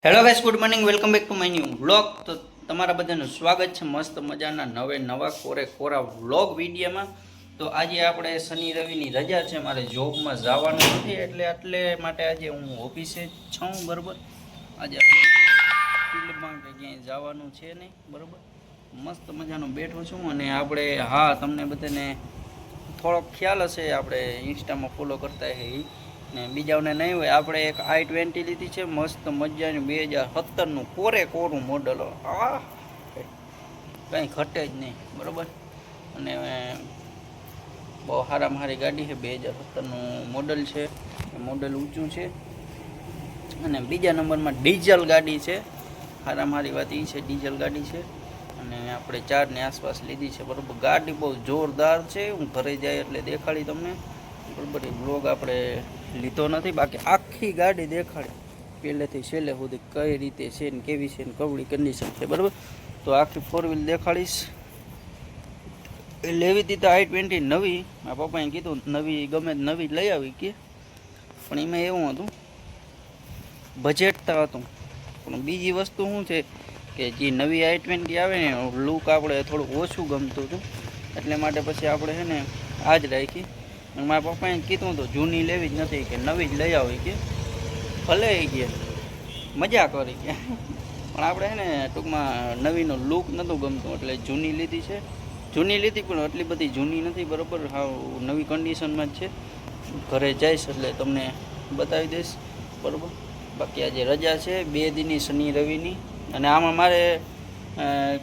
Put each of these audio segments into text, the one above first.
Hello guys, good morning, welcome back to my new vlog. તો તમારા બધાનું સ્વાગત છે મસ્ત મજાના નવા કોરા વ્લોગ વિડીયોમાં. તો આજે આપણે શનિ રવિની રજા છે, મારે જોબમાં જવાનું નથી એટલે માટે આજે હું ઓફિસે છું. બરાબર, આજે ફિલ્ડમાં કે ક્યાંય જવાનું છે નહીં. બરાબર, મસ્ત મજાનો બેઠો છું. અને આપણે તમને બધાને થોડોક ખ્યાલ હશે, આપણે ઇન્સ્ટામાં ફોલો કરતા હે ને બીજાઓને નહીં હોય. આપણે એક i20 લીધી છે, મસ્ત મજાની 2017નું કોરું મોડલ. કંઈ ઘટે જ નહીં. બરાબર, અને બહુ સારામાં સારી ગાડી છે. 2017નું મોડલ છે, મોડલ ઊંચું છે. અને બીજા નંબરમાં ડીઝલ ગાડી છે. સારામાં સારી વાત એ છે, ડીઝલ ગાડી છે. અને આપણે 4ની આસપાસ લીધી છે. બરાબર, ગાડી બહુ જોરદાર છે. હું ઘરે જાય એટલે દેખાડી તમને. બરાબર, એ બ્લોગ આપણે લીધો નથી, બાકી આખી ગાડી દેખાડી પહેલેથી છેલ્લે સુધી કઈ રીતે છે ને કેવી છે ને કવડી કન્ડિશન છે. બરાબર, તો આખી 4 વ્હીલ દેખાડીશ. એ લેવી હતી તો i20 નવી, મારા પપ્પાએ કીધું નવી ગમે નવી લઈ આવી કે, પણ એમાં એવું હતું બજેટ તો હતું. પણ બીજી વસ્તુ શું છે કે જે નવી i20 આવે ને લુક આપણે થોડું ઓછું ગમતું હતું, એટલે માટે પછી આપણે છે ને આ જ રાખી. મારા પપ્પાએ કીધું તો જૂની લેવી જ નથી કે નવી જ લઈ આવી કે, ભલે એ કે મજા કરી કે, પણ આપણે છે ને ટૂંકમાં નવીનો લુક નહોતું ગમતું એટલે જૂની લીધી છે. જૂની લીધી પણ એટલી બધી જૂની નથી. બરાબર, હા નવી કન્ડિશનમાં જ છે. ઘરે જઈશ એટલે તમને બતાવી દઈશ. બરાબર, બાકી આજે રજા છે 2 દિનની, શનિ રવિની. અને આમાં મારે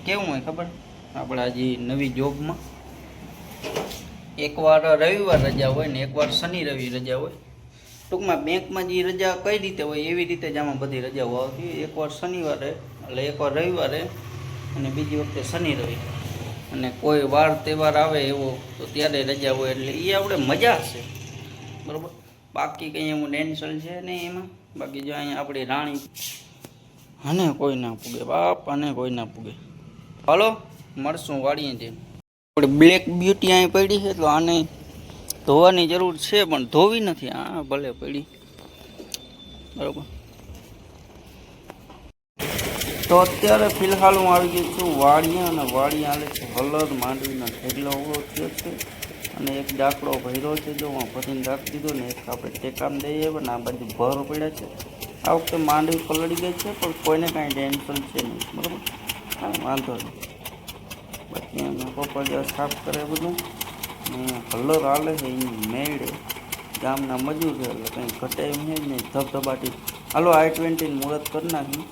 કેવું હોય ખબર, આપણે આજે નવી જોબમાં એકવાર રવિવાર રજા હોય ને એકવાર શનિ રવિ રજા હોય. ટૂંકમાં બેંકમાં જે રજા કઈ રીતે હોય એવી રીતે જ આમાં બધી રજાઓ આવતી. એકવાર શનિવારે એટલે એકવાર રવિવારે અને બીજી વખતે શનિ રવિ. અને કોઈ વાર તહેવાર આવે એવો તો ત્યારે રજા હોય, એટલે એ આપણે મજા છે. બરાબર, બાકી કંઈ એવું ટેન્શન છે નહીં એમાં. બાકી જો અહીંયા આપણી રાણી અને કોઈ ના પૂગે, બાપ અને કોઈ ના પૂગે. હાલો મળશું વાળીએ જઈને. આપણે બ્લેક બ્યુટી અહીં પડી છે તો આને ધોવાની જરૂર છે, પણ ધોવી નથી. ભલે પડી. બરાબર, તો અત્યારે ફિલહાલ હું આવી ગયો છું વાળિયા. અને વાળિયા હાલે છે હળદ માંડવીના ઢેગલો ઉભો થયો છે. અને એક ડાકડો ભર્યો છે, જો હું ભરીને રાખી દીધો ને એક આપણે ટેકામ દઈએ. પણ આ બાજુ ભર પડ્યા છે. આ વખતે માંડવી પલળી ગઈ છે, પણ કોઈને કાંઈ ટેન્શન છે નહીં. બરાબર, કાંઈ વાંધો નહીં. બાકી એમાં પપ્પા જ્યાં સાફ કરે બધું ને કલર હાલે છે એની મેળે. ગામના મજૂર છે એટલે કંઈ ઘટે એમ છે જ નહીં. ધબધબાટી. હાલો i20 મુહૂર્ત કરી નાખી.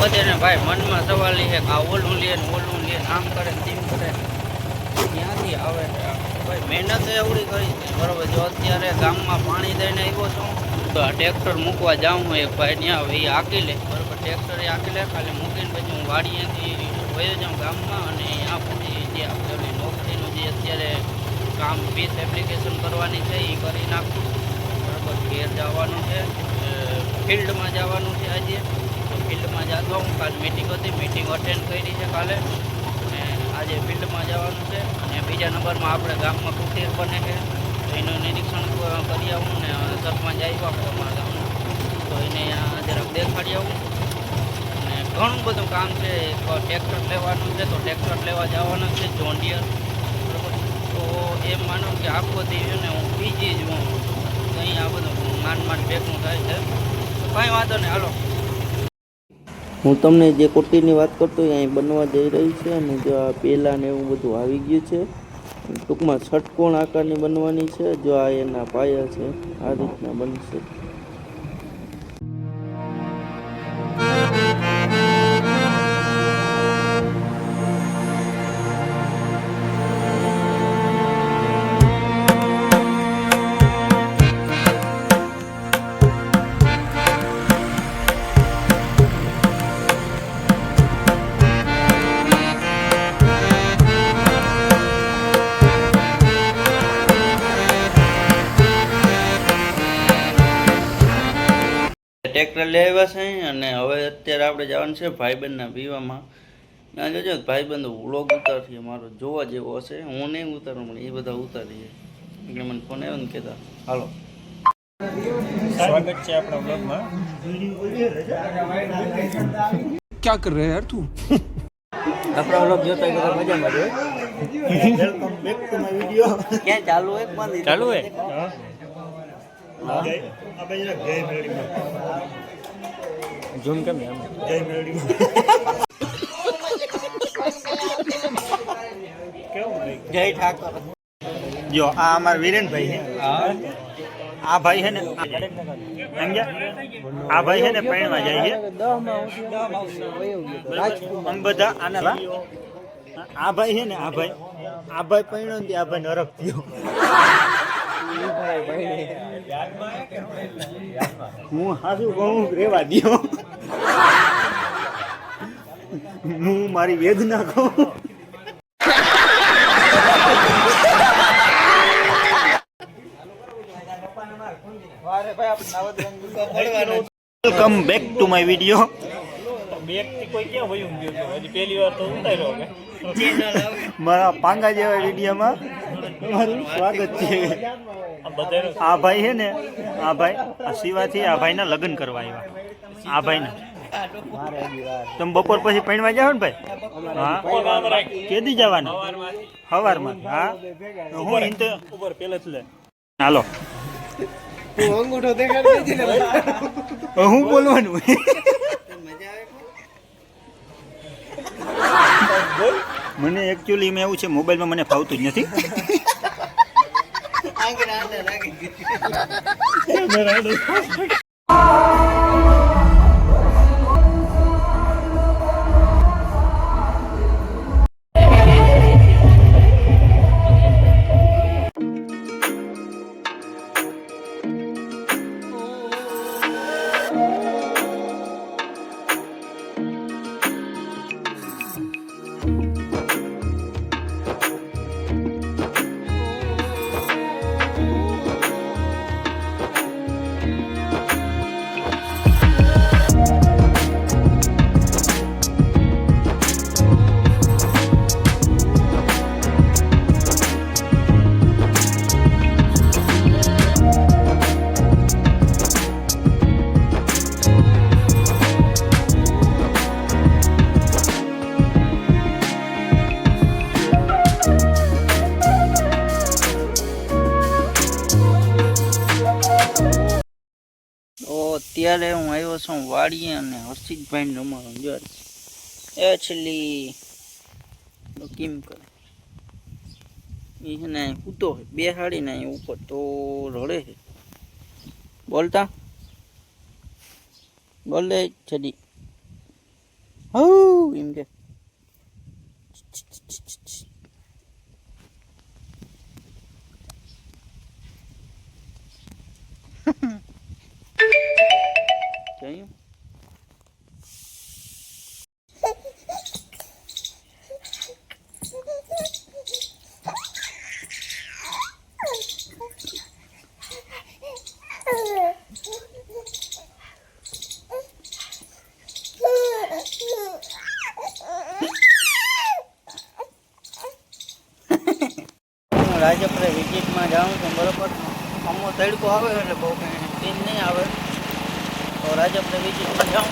બધાને ભાઈ મનમાં સવાલ છે કે આ ઓલું લે ને આમ કરે તેમ કરે, ક્યાંથી આવે ભાઈ? મહેનત એવડી કરી છે. બરાબર, જો અત્યારે ગામમાં પાણી દઈને આવ્યો છું તો આ ટ્રેક્ટર મૂકવા જાઉં હું એક ભાઈ ત્યાં આવે એ હાંકી લે. બરાબર, ટ્રેક્ટર એ હાંકી લે, ખાલી મૂકીને પછી હું વાડીએથી વયો જાઉં ગામમાં. અને અહીંયા પછી જે આપણે નોકરીનું જે અત્યારે કામ ફીસ એપ્લિકેશન કરવાની છે એ કરી નાખું. બરાબર, ઘેર જવાનું છે, ફિલ્ડમાં જવાનું છે આજે. ફિલ્ડમાં જતો હું, કાલે મીટિંગ હતી, મીટિંગ અટેન્ડ કરી છે કાલે. અને આજે ફિલ્ડમાં જવાનું છે. અને બીજા નંબરમાં આપણે ગામમાં કુટીર બને છે તો એનું નિરીક્ષણ કરી આવું. ને સરપંચ આવ્યો આપણે અમારા ગામનું તો એને જરાક દેખાડી આવું. અને ઘણું બધું કામ છે. એક ટ્રેક્ટર લેવાનું છે તો ટ્રેક્ટર લેવા જવાનું છે, જોન ડિયર. બરાબર, તો એમ માનો કે આખો દિવસ ને હું બીજી જ હું કંઈ આ બધું માંડ ભેગું થાય છે. તો કંઈ વાંધો નહીં, હાલો. હું તમને જે કોટીની વાત કરતો અહીં બનવા જઈ રહી છે. અને જો આ પહેલાં ને એવું બધું આવી ગયું છે. ટૂંકમાં ષટકોણ આકારની બનવાની છે. જો આ એના પાયા છે, આ રીતના બનશે. ટ્રેક્ટર લઈ આવ્યા છે અને હવે અત્યારે આપણે જવાનું છે ભાઈબંધના વિવાહમાં. ના જોજો ભાઈબંધ વ્લોગ ઉતારશે મારો, જોવા જેવો હશે. હું નહીં ઉતારું પણ એ બધા ઉતારીએ એટલે મને ફોન આવ્યો ને કહેતા હાલો. સ્વાગત છે આપણા વ્લોગમાં. क्या कर रहे हैं यार तू? આપણા વ્લોગ જોતા બધા મજામાં જ હોય. Welcome back to my video. ક્યાં ચાલુ હોય પણ ચાલુ હે? હા. આ ભાઈ જય મેલડીમાં. ઝૂમ કેમ આમ? જય મેલડીમાં. કેવું જય ઠાકર. જો આ અમાર વિરેનભાઈ છે. આ ભાઈ છે ને આ ભાઈ છે ને પૈણવા જાય છે. આમ બધા આના આ ભાઈ છે ને આ ભાઈ પૈણો ને આ ભાઈ નરક થયો. હું હાસુ કહું રેવા દ્યો. હું મારી વેદના કહું. Welcome back to my video. મારા પાંગા જેવા વિડીયોમાં તમારું સ્વાગત છે. આ ભાઈ છે ને આ ભાઈ આ સિવાથી આ ભાઈના લગ્ન કરવા આવ્યા. આ ભાઈના તમે બપોર પછી પૈણવા જાવ ને ભાઈ? હા, કેદી જવાના? સવારમાં. હા, હું ઇન્ટર ઉપર પેલે જ લે. હાલો, હું બોલવાનું. મને એકચ્યુઅલી એમાં એવું છે, મોબાઈલમાં મને ફાવતું જ નથી. અત્યારે હું આવ્યો છું વાડીએ અને હર્ષિતભાઈને રમાડું. જો એ છેલ્લી કેમ કરે એ છે ને કૂતો બેહાડીને અહીં ઉપર તો રડે છે. બોલતા બોલ દે છડી હઉ એમ કે. જોયું? રાજપુરા વિઝિટમાં જાઉં છું બરોબર. અમો તડકો આવે એટલે બહુ કંઈ સીન નહીં આવે તો રાજપુરા વિઝિટમાં જાઉં.